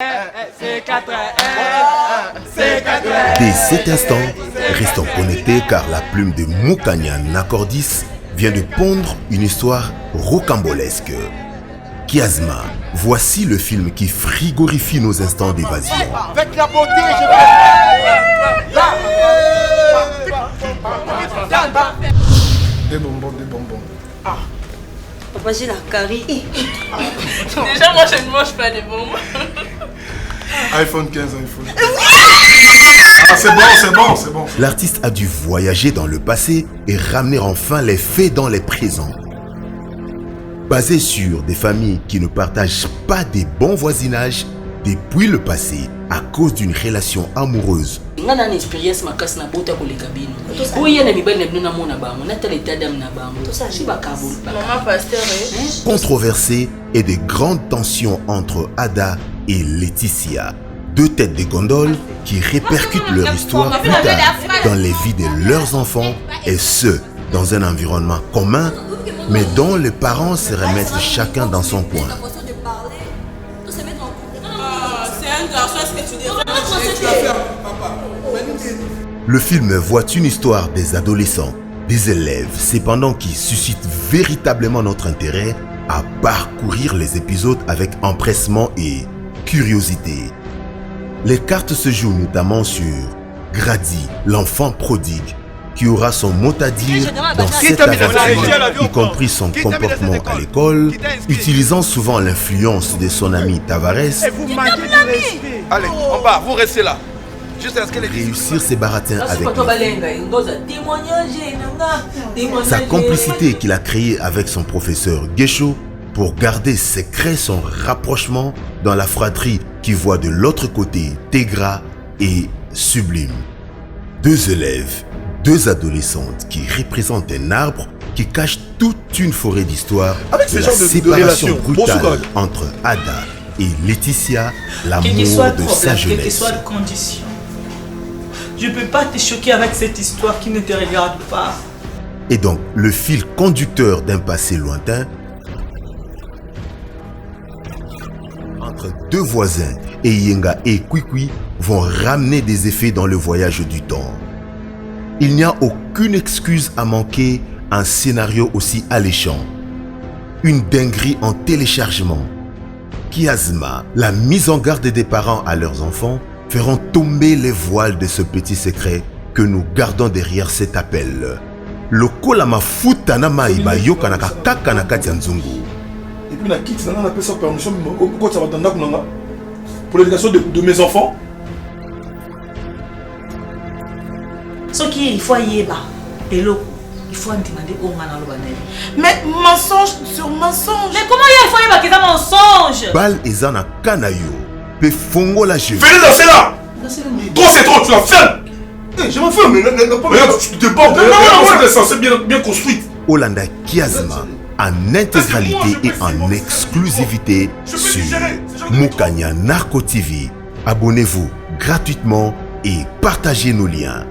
Dès cet instant, restons connectés car la plume de Mukanya Nakordis vient de pondre une histoire rocambolesque. Kiasma, voici le film qui frigorifie nos instants d'évasion. Avec la beauté, je vais... Des bonbons, des bonbons. Ah. Papa, j'ai la carie. Déjà, moi, je ne mange pas des bonbons. iPhone 15, iPhone. Ah, c'est bon, c'est bon, c'est bon. L'artiste a dû voyager dans le passé et ramener enfin les faits dans les présents. Basé sur des familles qui ne partagent pas des bons voisinages depuis le passé à cause d'une relation amoureuse. Controversée et de grandes tensions entre Ada et Laetitia, deux têtes de gondole qui répercutent leur histoire plus tard dans les vies de leurs enfants et ce, dans un environnement commun, mais dont les parents se remettent chacun dans son coin. Le film voit une histoire des adolescents, des élèves, cependant qui suscite véritablement notre intérêt à parcourir les épisodes avec empressement et curiosité. Les cartes se jouent notamment sur Grady, l'enfant prodigue, qui aura son mot à dire dans cette aventure, y compris son comportement à l'école, utilisant souvent l'influence de son ami Tavares. Allez, en bas, vous restez là. Réussir ses baratins avec lui. Sa complicité qu'il a créée avec son professeur Gesho pour garder secret son rapprochement dans la fratrie qui voit de l'autre côté Tegra et Sublime. Deux élèves, deux adolescentes qui représentent un arbre qui cache toute une forêt d'histoire de la séparation brutale entre Ada et Laetitia, l'amour de sa jeunesse. Quelle soit la condition. Je ne peux pas te choquer avec cette histoire qui ne te regarde pas. Et donc, le fil conducteur d'un passé lointain entre deux voisins, Eyenga et Kwikwi, vont ramener des effets dans le voyage du temps. Il n'y a aucune excuse à manquer un scénario aussi alléchant. Une dinguerie en téléchargement. Kiasma, la mise en garde des parents à leurs enfants, feront tomber les voiles de ce petit secret que nous gardons derrière cet appel. Lokola mafuta na maiba yoka na kaka na kati ya nzungu. Et puis la quitte, on appelle ça permission pour l'éducation de mes enfants. Ce qui il faut y aller, et l'eau, il faut en demander au manalo banel. Mais mensonge sur mensonge. Mais comment il faut y aller, c'est un mensonge? Bal ezana kanayo, pe fongo la jeu. Venez danser là. Trop c'est trop, tu la fermes. Je m'en fous, mais tu te débordes. C'est censé bien construite. Olanda Kiasma en intégralité et en exclusivité sur Mukanya Narco TV. Abonnez-vous gratuitement et partagez nos liens.